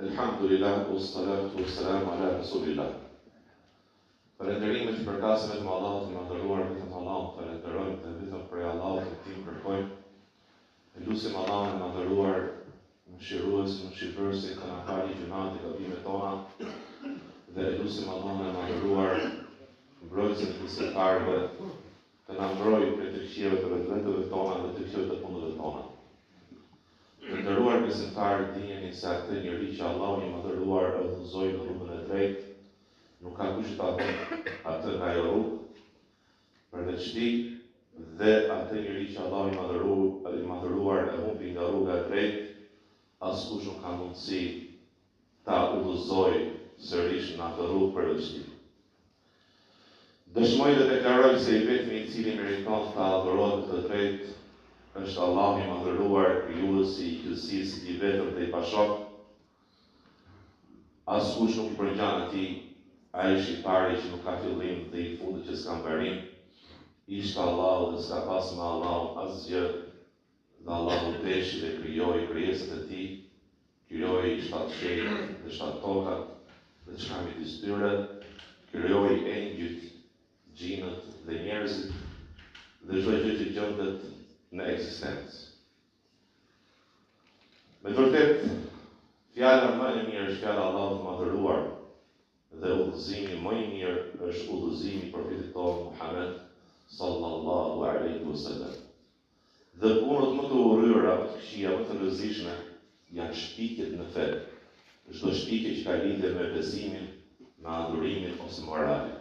Elhamdulillah, wassalatu wassalamu ala rasulillah. Falënderimet i përkasme të Allahut të madhëruar, vetëm Allahun falenderojmë dhe vetëm prej Allahut të tim kërkojmë. E lutim Allahun e madhëruar, mëshirues, mëshirësi, të na falë gjunat e gabimet tona, dhe e lutim Allahun e madhëruar, mbrojtësin e besimtarëve, të na mbrojë prej të këqijave të vetëve tona dhe të këqijave të punëve tona. Të nderuar besimtarë, dijeni se atë njeri që Allahu i madhëruar e udhëzoi në rrugën e drejtë, nuk ka kush ta heqë atë nga ajo rrugë, përveçti dhe atë njeri që Allahu i madhëruar e humbi nga rruga e drejtë, askush nuk ka mundësi ta udhëzojë sërish në atë rrugë përveçti. Dëshmoj dhe deklaroj se i vetmi i cili meriton ta adhurohet të drejtë është Allahu i madhëruar, krijuesi i gjithësisë, i vetëm dhe i pashok. Askush nuk i përngjan atij, ai është i pari që nuk ka fillim dhe i fundit që s'ka mbarim. Ishte Allahu dhe s'ka pas me Allahu asgjë, dhe Allahu deshi dhe krijoi krijesat e tij, krijoi 7 qiejt dhe 7 tokat dhe çka midis tyre, krijoi engjëjt, gjinët dhe njerëzit dhe çdo gjë që gjendet në eksistencë. Me vërtet, fjala më e mirë është fjala Allahut të madhëruar dhe udhëzimi më i mirë është udhëzimi i profetit tonë Muhammed sallallahu alaihi wasallam. Dhe punët më të urryera, më të këqija, më të rrezikshme janë shpikjet në fe. Çdo shpikje që ka lidhje me besimin, me adhurimin ose moralin.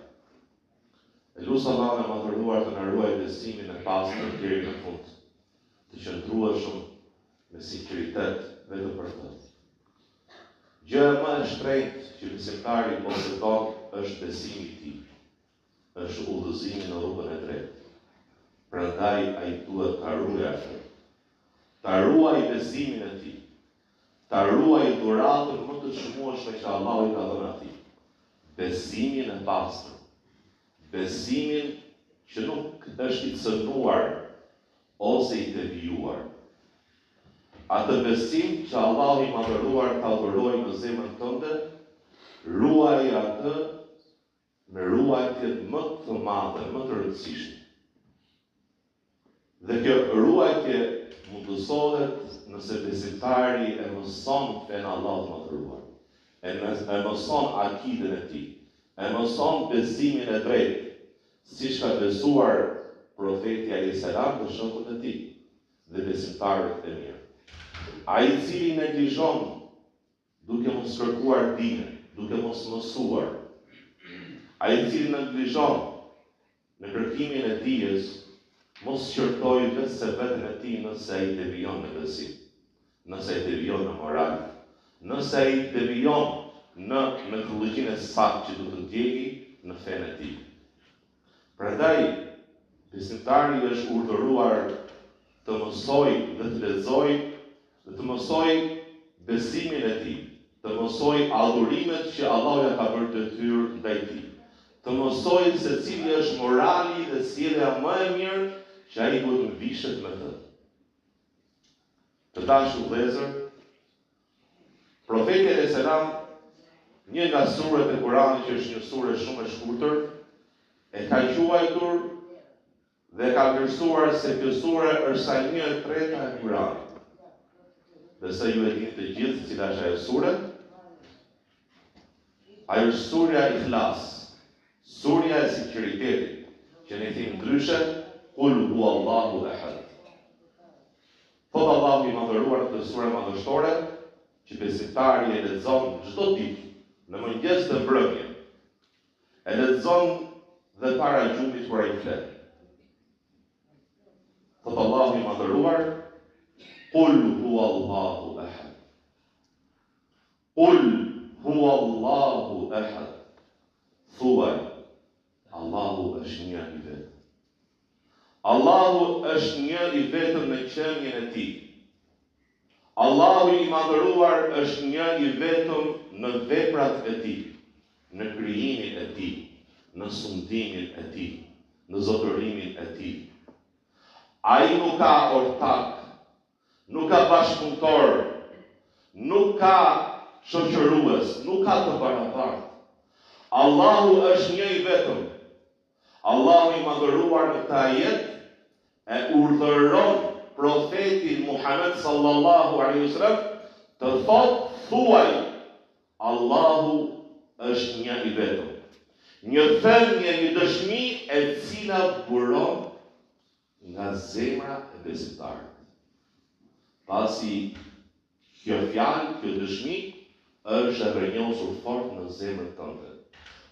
E lutem Allahun e madhëruar të na ruajë besimin e pastër deri në fund, të qëndrueshëm me sinqeritet vetëm për të. Gjëja më e shtrenjtë që besimtari posëdon është besimi i tij, është udhëzimi në rrugën e drejtë. Prandaj ai duhet ta ruajë atë. Ta ruajë besimin e tij. Ta ruajë dhuratën më të çmueshme që Allahu i ka dhënë atij. Besimin e pastër. Besimin që nuk është i cënuar ose i devijuar. Atë besim që Allahu i madhëruar ta adhurojë në zemrën tënde, ruaj atë me ruajtjen më të madhe, më të rëndësishme. Dhe kjo ruajtje mundësohet nëse besimtari e mëson fen Allahut të madhëruar, e mëson akiden e tij, e mëson besimin e drejtë, siç ka besuar profeti alayhis salam dhe shokët e tij dhe besimtarët e mirë. Ai i cili neglizhon duke mos kërkuar dije, duke mos mësuar, ai i cili neglizhon në kërkimin e dijes, mos qërtoj vetë se vetën e tij nëse ai devijon në besim, nëse ai devijon në moral, nëse ai devijon në metodologjinë e saktë që duhet të ndjeki në fenë e tij. Prandaj, besimtari është urdhëruar të mësoj dhe të lexoj dhe të mësoj besimin e tij, të mësoj adhurimet që Allahu ja ka bërë detyrë ndaj tij, të mësoj se cili është morali dhe sjellja më e mirë që ai duhet të vishet me të. Të dashur vëllezër, profeti alayhis salam, një nga suret e Kuranit që është një sure shumë e shkurtër, e ka quajtur dhe ka vlerësuar se kjo sure është sa 1/3 e Kuranit. Dhe se ju e dini të gjithë cila është ajo sure? Ajo është surja Ikhlas, surja e sinqeritetit, që ne themi ndryshe, Qul huwallahu ahad. Thot Allahu i madhëruar në sure madhështore, që besimtari e lexon çdo ditë, në mëngjes dhe mbrëmje, e lexon dhe para gjumit kur ai flet. Thot Allahu i madhëruar, Qul huwallahu ahad. Qul huwallahu ahad. Thuaj, Allahu është një i vetëm. Allahu është një i vetëm në qënjën e tij. Allahu i madhëruar është një i vetëm në veprat e tij, në krijimin e tij, në sundimin e tij, në zotërimin e tij. Ai nuk ka ortak, nuk ka bashkëpunëtor, nuk ka shoqërues, nuk ka të barabartë. Allahu është një i vetëm. Allahu i madhëruar në këtë ajet e urdhëron profetin Muhammed sallallahu alaihi wasallam të thotë, thuaj, Allahu është një i vetëm. Një thënie, një dëshmi e cila buron nga zemra e besimtarit. Pasi kjo fjalë, kjo dëshmi është e vërnjosur fort në zemrën tënde.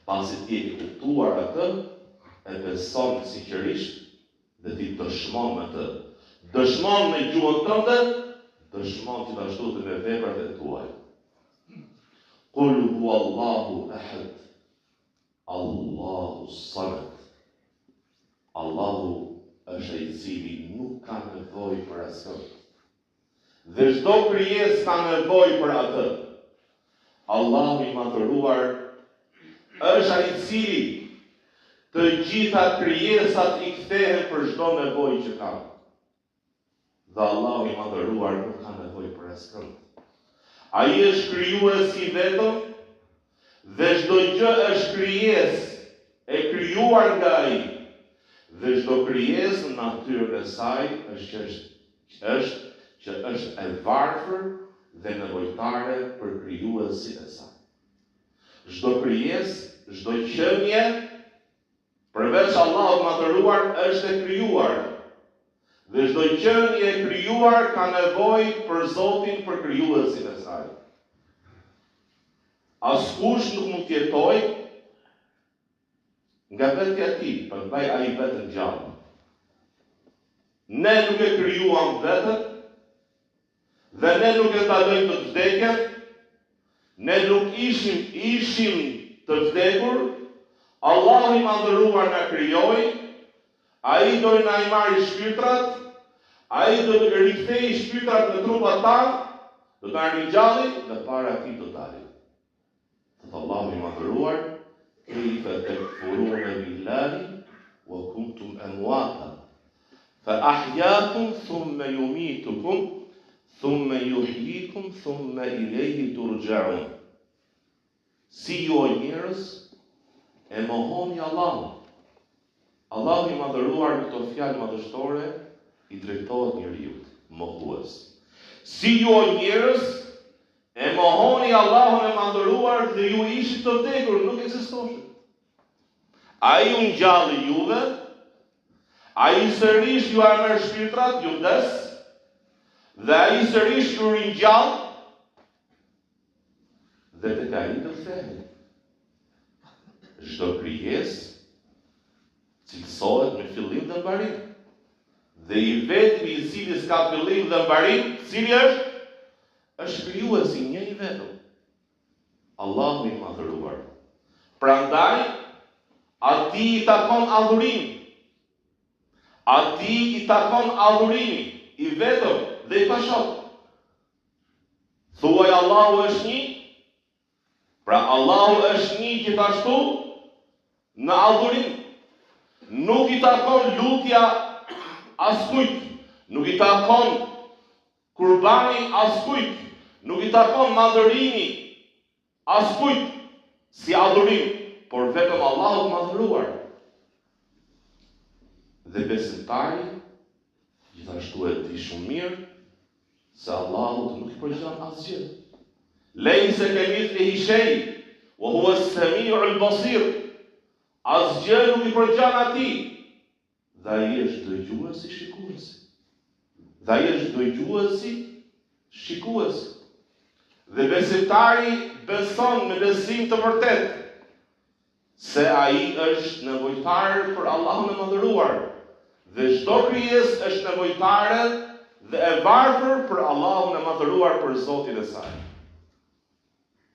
Pasi ti e kuptuar atë, e beson sinqerisht dhe ti dëshmon me të. Dëshmon me gjuhën tënde, dëshmon gjithashtu dhe me veprat e tuaja. Qul huwallahu ahad, Allahu samad. Allahu është ai i cili nuk ka nevojë për asgjë. Dhe çdo krijesë ka nevojë për atë. Allahu i madhëruar është ai i cili të gjitha krijesat i kthehen për çdo nevojë që kanë. Dhe Allahu i madhëruar nuk ka nevojë për asgjë. Ai është krijuesi i vetëm dhe çdo gjë është krijesë e krijuar nga ai. Dhe çdo krijesë në natyrën e saj është e varfër dhe nevojtare për krijuesin e saj. Çdo krijesë, çdo qenie, përveç Allahut madhëruar, është e krijuar. Dhe çdo qenie e krijuar ka nevojë për Zotin, për krijuesin e saj. Askush nuk mund të jetojë nga vetja e tij, prandaj ai vetëm gjallë. Ne nuk e krijuam vetën, dhe ne nuk e ndalojmë të vdekjen, ne nuk ishim të vdekur, Allahu i madhëruar na krijoi, ai do na i marrë shpirtrat, ai do të rikthejë shpirtrat në trupat tanë, do ta ringjalli dhe para tij do dalim. Allahu i madhëruar, kayfa takfuruna billahi wa kuntum amwata fa ahyaakum thumma yumitukum thumma yuhyikum thumma ilayhi turja'un. Si ju o njerëz e mohoni Allahun. Allahu i madhëruar në këto fjalë madhështore i drejtohet njeriu, mohues. Si ju o njerëz e mohoni Allahun e madhëruar dhe ju ishit të vdekur, nuk ekzistonte. Ai u ngjalli juve, ai sërish ju merr shpirtrat, ju vdes, dhe ai sërish ju ringjall, dhe tek ai do ktheheni. Çdo krijesë cilësohet me fillim dhe mbarim. Dhe i vetmi i cili s'ka fillim dhe mbarim, cili është krijuesi një i vetëm, Allahu i madhëruar. Prandaj, atij i takon adhurimi. Atij i takon adhurimi, i vetëm dhe i pashok. Thuaj Allahu është një, pra Allahu është një gjithashtu në adhurim. Nuk i takon lutja askujt, nuk i takon kurbani askujt, nuk i takon madhërimi askujt si adhurim, por vetëm Allahut madhëruar. Dhe besimtari gjithashtu e di shumë mirë se Allahut nuk i përgjigjën asgjë. Lejse kemithlihi shay, wa huwa as-sami'ul basir. Asgjë nuk i përgjigjën atij. Dhe ai është dëgjuesi, shikuesi. Dhe ai është dëgjuesi, shikuesi. Dhe besimtari beson me besim të vërtet se ai është nevojtar për Allahun e madhëruar. Dhe çdo krijesë është nevojtare dhe e varfër për Allahun e madhëruar, për Zotin e saj.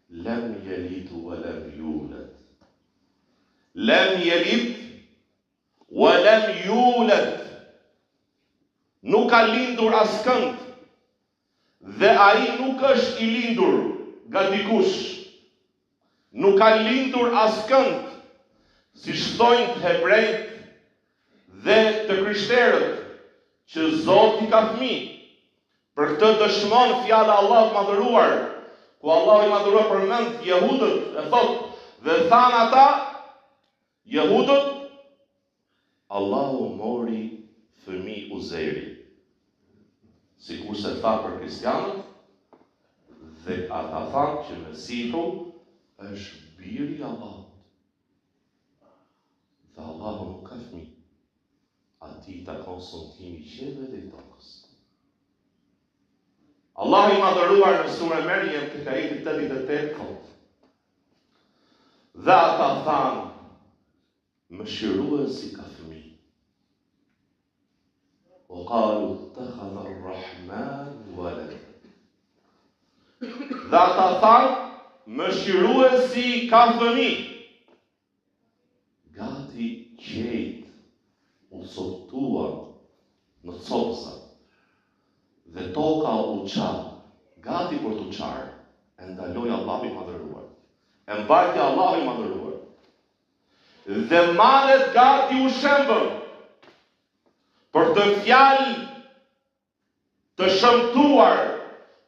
Lem yelidu wa lam yulad. Lem yelid wa lam yulad. Nuk ka lindur askënd dhe ai nuk është i lindur nga dikush. Nuk ka lindur askënd, si thojnë të hebrejt dhe të krishterët, që Zoti ka fëmijë. Për këtë dëshmon fjala Allahut madhëruar, ku Allahu i madhëruar përmend jehudët, e thot, dhe thanë ata, jehudët, Allahu mori fëmijë Uzeri, sikur se tha për kristianët, dhe ata thanë që Mesihu është biri i Allahut. Dhe Allahu nuk ka fëmijë, ati i takon sontimi i qiellit dhe i tokës. Allahu i madhëruar në surën Merjem tek ajeti 88 thot: dhe ata thanë, mëshiruesi ka fëmijë. O qalu ittakhadha ar-Rahman walada. Dhe ata thanë, mëshiruesi ka fëmijë. Gati qejt u sotuan në copsa dhe toka u qarë, gati për të qarë, e ndaloj Allahu i madhëruar. E mbajtja Allahu i madhëruar. Dhe malet gati u shembën për të fjalë të shëmtuar,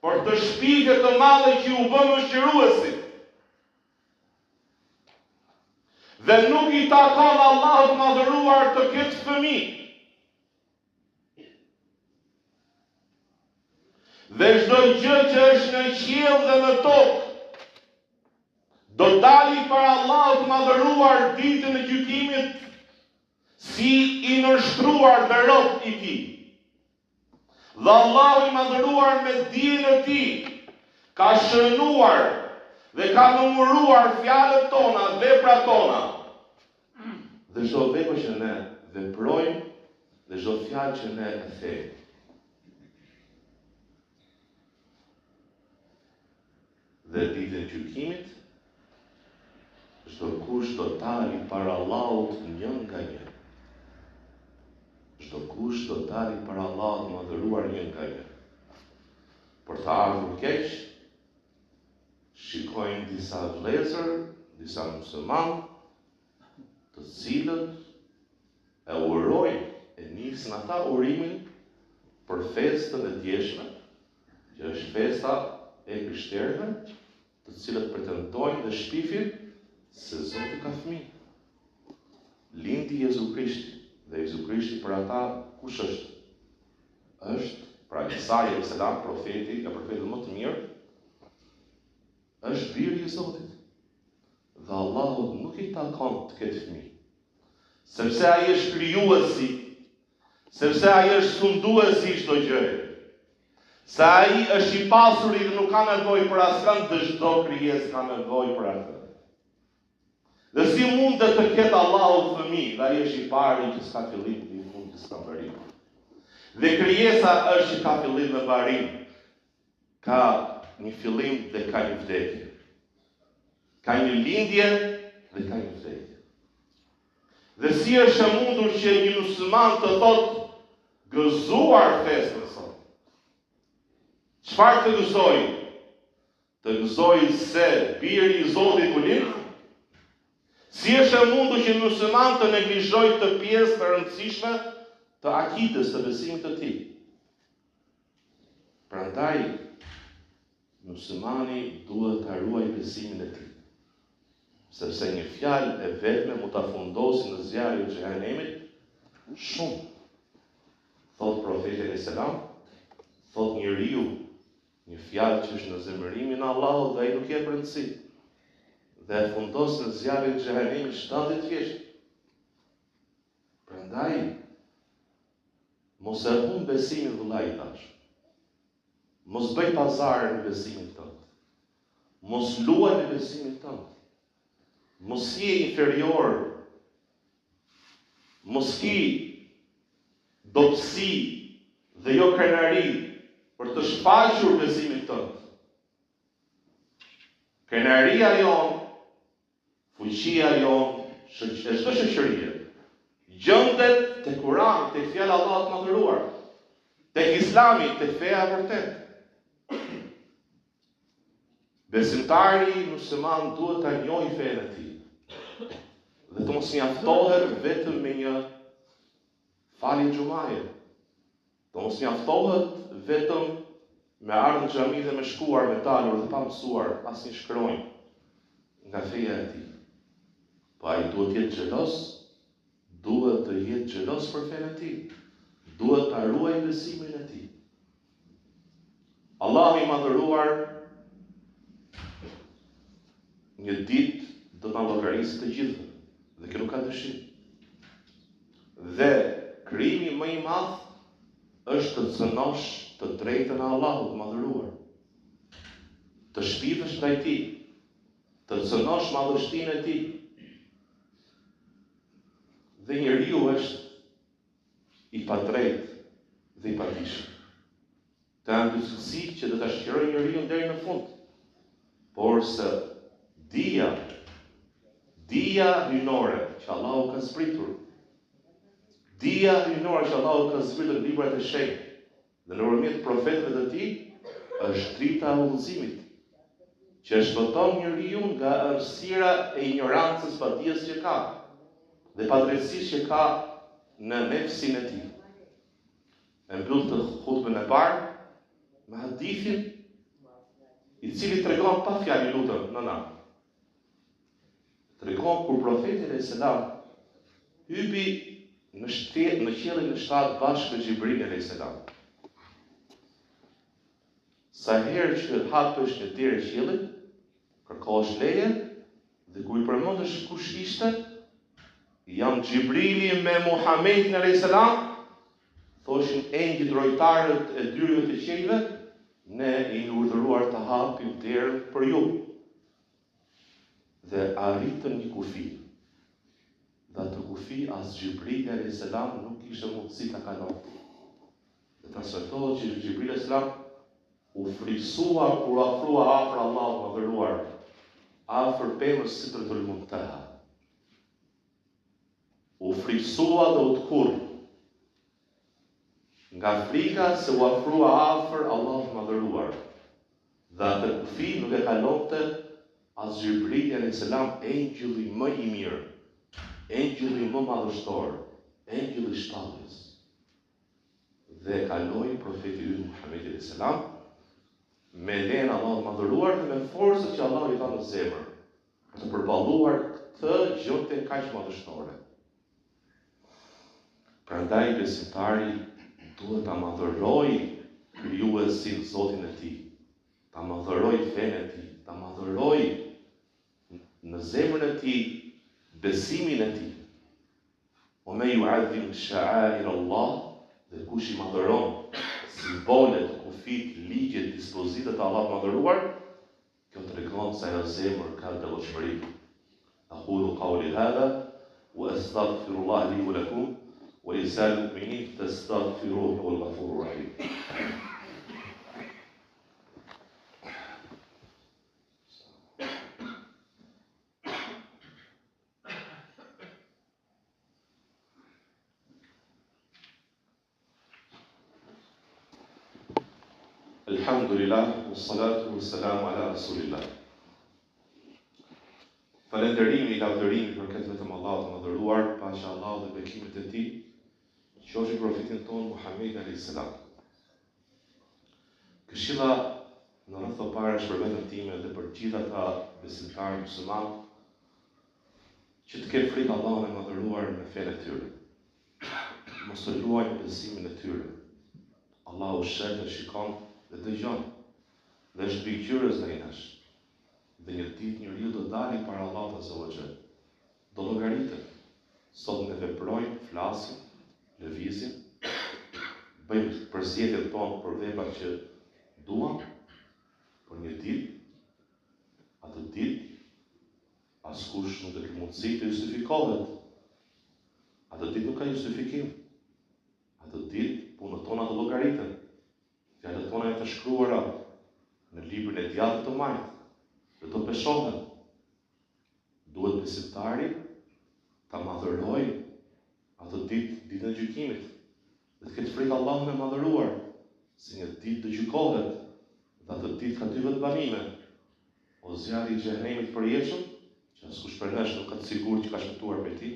për të shpifje të madhe që u bë mëshiruesi. Dhe nuk i takon Allahut madhëruar të ketë fëmijë. Dhe çdo gjë që është në qiell dhe në tokë do dali para Allahut madhëruar ditën e gjykimit si i nënshtruar dhe rob i tij. Dhe Allahu i madhëruar me dijen e tij ka shënuar dhe ka numëruar fjalët tona, veprat tona. Dhe çdo vepër që ne veprojmë dhe çdo fjalë që ne e themi. Dhe ditën e gjykimit çdo kush do dali para Allahut një nga një. Çdo kush do dali para Allahut madhëruar një nga një. Për të ardhur keq, shikojmë disa vëllezër, disa muslimanë, të cilët e urojnë, e nisin ata urimin për festën e djeshme, që është festa e krishterëve, të cilët pretendojnë dhe shpifin se Zoti ka fëmijë. Lindi Jezu Krishti, dhe Jezu Krishti për ata kush është? Është, pra Isa alayhis salam, profeti, ka profetit më të mirë, është biri i Zotit. Dhe Allahu nuk i takon të ketë fëmijë, sepse ai është krijuesi, sepse ai është sunduesi i çdo gjëje. Se ai është i pasuri dhe nuk ka nevojë për askënd, dhe çdo krijesë ka nevojë për atë. Dhe si mund të ketë Allahu fëmijë, dhe ai është i pari që s'ka fillim dhe i fund që s'ka mbarim. Dhe krijesa është që ka fillim dhe mbarim. Ka një fillim dhe ka një vdekje. Ka një lindje dhe ka një vdekje. Dhe si është e mundur që një musliman të thotë gëzuar festën sot? Çfarë të gëzoj? Të gëzoj se biri i Zotit u lind? Si është e mundur që një musliman të neglizhoj të pjesë të rëndësishme të akides, të besimit të tij? Prandaj, muslimani duhet ta ruajë besimin e tij, sepse një fjalë e vetme mund ta fundosë në zjarrin e xhehenemit shumë. Thot profeti alayhis salam, thot njeriu një fjalë që është në zemërimin e Allahut dhe ai nuk jep rëndësi, dhe e fundos në zjarrin e xhehenemit 70 vjeç. Prandaj, mos e humb besimin vëllai tash. Mos bëj pazar në besimin tënd. Mos luaj në besimin tënd. Mos je inferior. Mos ki dobësi dhe jo krenari për të shfaqur besimin tënd. Krenaria jon, fuqia jon, çdo shoqërie gjendet te Kurani, te fjala e Allahut madhëruar, tek Islami, tek feja e vërtetë. Besimtari musliman duhet ta njohë fenë e tij. Dhe të mos mjaftohet vetëm me një falje xumaje. Të mos mjaftohet vetëm me ardhur në xhami dhe me shkuar, me dalur dhe pa mësuar asnjë shkronjë nga feja e tij. Po ai duhet të jetë xhelos, duhet të jetë xhelos për fenë e tij. Duhet ta ruajë besimin e tij. Allahu i madhëruar një ditë do ta llogarisë të gjithëve, dhe kjo nuk ka dyshim. Dhe krijimi më i madh është të cënosh të drejtën e Allahut të madhëruar, të shpifësh ndaj tij, të cënosh madhështinë e tij. Dhe njeriu është i padrejtë dhe i padijshëm. Të janë dy cilësi që do ta shqyrojnë njeriu deri në fund. Por se dija hyjnore që Allahu ka zbritur, dija hyjnore që Allahu ka zbritur në librat e shenjtë dhe nëpërmjet profetëve të tij, është drita e udhëzimit, që shpëton njeriu nga errësira e ignorancës padijes që ka dhe padrejtësisë që ka në nefsin e tij. E mbyll të hutbën e parë me hadithin i cili tregon pa fjalë, lutem, nëna. Tregon kur profeti alayhis salam hypi në qiellin e 7 bashkë me Xhibrilin alayhis salam. Sa herë që hapesh një derë e qiellit, kërkohesh leje, dhe kur i përmendesh kush ishte, jam Xhibrili me Muhamedit alayhis salam, thoshin engjëjt rojtarët e dyrëve të qiejve, ne i urdhëruar të hapim derën për ju. Dhe arritën një kufi. Dhe atë kufi as Xhibrili alayhis salam nuk kishte mundësi ta kalonte. Dhe transmetohet që Xhibrili alayhis salam u friksua kur afrua afër Allahut të madhëruar, afër pemës Sidratul Muntaha. U friksua dhe u tkurr, nga frika se u afrua afër Allahut të madhëruar. Dhe atë kufi nuk e kalonte as Xhibrili alayhis salam, engjëlli më i mirë, engjëlli më madhështor, engjëlli shpalljes. Dhe kaloi profeti ynë Muhamedi alayhis salam me lejen e Allahut të madhëruar dhe me forcën që Allahu i dha në zemër për të përballuar këtë gjë kaq madhështore. Prandaj besimtari duhet ta madhëroj krijuesin, Zotin e tij, ta madhëroj fenë e tij, ta madhëroj në zemrën e tij besimin e tij. O me yu'adhim sha'air Allah, dhe kush i madhëron simbolet, kufit, ligjet, dispozitat e Allahut të madhëruar, kjo tregon se ajo zemër ka devotshmëri. Aqulu qawli hadha wa astaghfirullah li wa lakum wa lisa'il mu'minin fastaghfiruhu huwal ghafurur rahim. Alhamdulillah, wassalatu wassalamu ala rasulillah. Falënderimi i lavdërimi për këtë vetëm Allahut të madhëruar, paqja Allahut dhe bekimet e tij, qofshin profetin ton Muhammed alayhis salam. Këshilla në rreth të parë është për veten time dhe për gjithë ata besimtarë musliman që të kenë frikë Allahut të madhëruar në fenë e tyre. Mos të luajnë besimin e tyre. Allahu sheh dhe shikon dhe dëgjon, dhe është mbikëqyrës ndaj nesh. Dhe një ditë njeriu do dalë para Allahut azza wa jall. Do llogaritet. Sot ne veprojmë, flasim, lëvizim, bëjmë përzgjedhjet tonë për veprat që duam, por një ditë, atë ditë, askush nuk do të ketë mundësi të justifikohet. Atë ditë nuk ka justifikim. Atë ditë punët tona do llogariten. Fjalët tona janë të shkruara në librin e djathtë të majtë dhe do peshohen. Duhet besimtari ta madhëroj atë ditë, ditën e gjykimit, dhe të ketë frikë Allahut të madhëruar, se një ditë do gjykohet, dhe atë ditë ka dy vendbanime: o zjarri i xhenemit përjetshëm, që askush prej nesh nuk ka të sigurt që ka shpëtuar prej tij,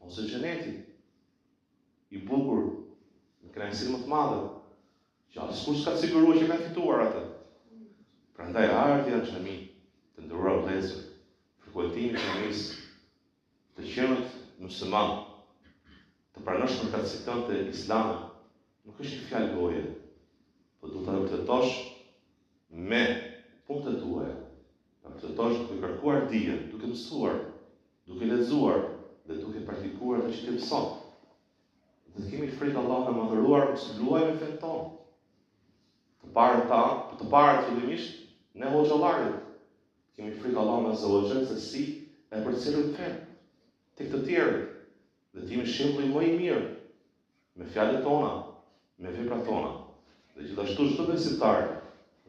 ose xheneti i bukur, në kënaqësinë më të madhe, që askush s'ka siguruar që ka fituar atë. Prandaj ardhja në xhami, të nderuar vëllezër, frekuentimi i xhamisë, të qenët musliman, të pranosh përkatësiton të Islamin, nuk është një fjalë goje, por duhet ta vërtetosh me punët tuaja. Ta vërtetosh duke kërkuar dije, duke mësuar, duke lexuar dhe duke praktikuar atë që ti mëson. Dhe të kemi frikë Allahut të madhëruar, mos luajmë me fen tonë. Të parë fillimisht ne hoxhallarit kemi frikë Allahut azza wa jalla se si e përcjellim fen tek të tjerët. Dhe të jemi shembulli më i mirë me fjalët tona, me veprat tona. Dhe gjithashtu çdo besimtar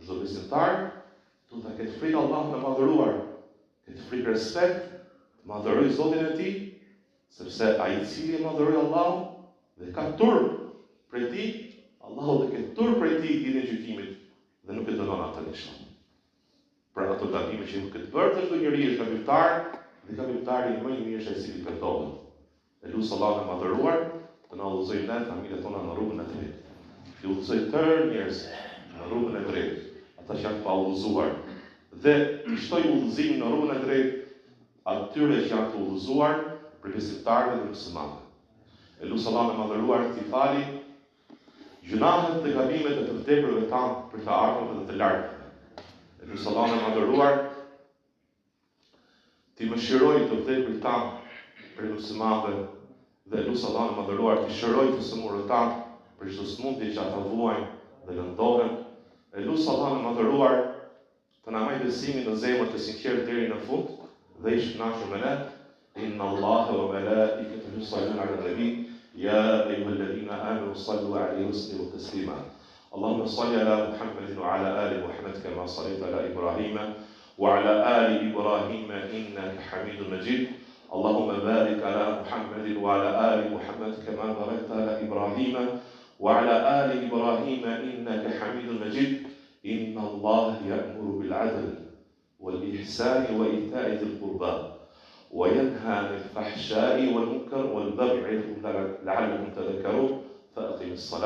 duhet ta ketë frikë Allahut të madhëruar, ketë frikë respekt, të madhëroj Zotin e tij, sepse ai i cili e madhëroi Allahun dhe ka turp prej tij, Allahu do ketë turp prej tij ditën e gjykimit dhe nuk e dënon atë nishon. Për ato gabime që nuk e bërë çdo njeri është gabimtar, dhe gabimtari më i mirë është ai i cili përtohet. E lutem Allahun e madhëruar të na udhëzojë ne familjet tona në rrugën e drejtë. Të udhëzojë tërë njerëzit në rrugën e drejtë, ata që janë pa udhëzuar. Dhe të shtoj udhëzimin në rrugën e drejtë atyre që janë të udhëzuar për besimtarëve dhe muslimanëve. E lutem Allahun e madhëruar të fali gjunahet dhe gabimet e të vdekurve tanë për të ardhurve dhe të lartëve. E lutem Allahun e madhëruar të mëshirojë të vdekurit tanë për muslimanëve dhe lutem Allahun e madhëruar të shërojë të sëmurët tanë për çdo smundje që ata vuajnë dhe lëndohen. E lutem Allahun e madhëruar të na majë besimin në zemër të sinqertë deri në fund dhe i shënaqur me ne. Inna Allaha wa malaikatahu yusalluna 'ala an-nabi ya ayyuhalladhina amanu sallu 'alayhi wa sallimu taslima. Allahumma salli 'ala Muhammadin wa 'ala ali Muhammad kama sallaita 'ala Ibrahim wa 'ala ali Ibrahim innaka Hamidum Majid. Allahumma barik 'ala Muhammadin wa 'ala ali Muhammad kama barakta 'ala Ibrahim wa 'ala ali Ibrahim innaka Hamidum Majid. Inna Allah ya'muru bil 'adli wal ihsani wa ita'i dhil qurba وينهى عن الفحشاء والمنكر والبغي يعظكم لعلكم تذكرون فأقم الصلاة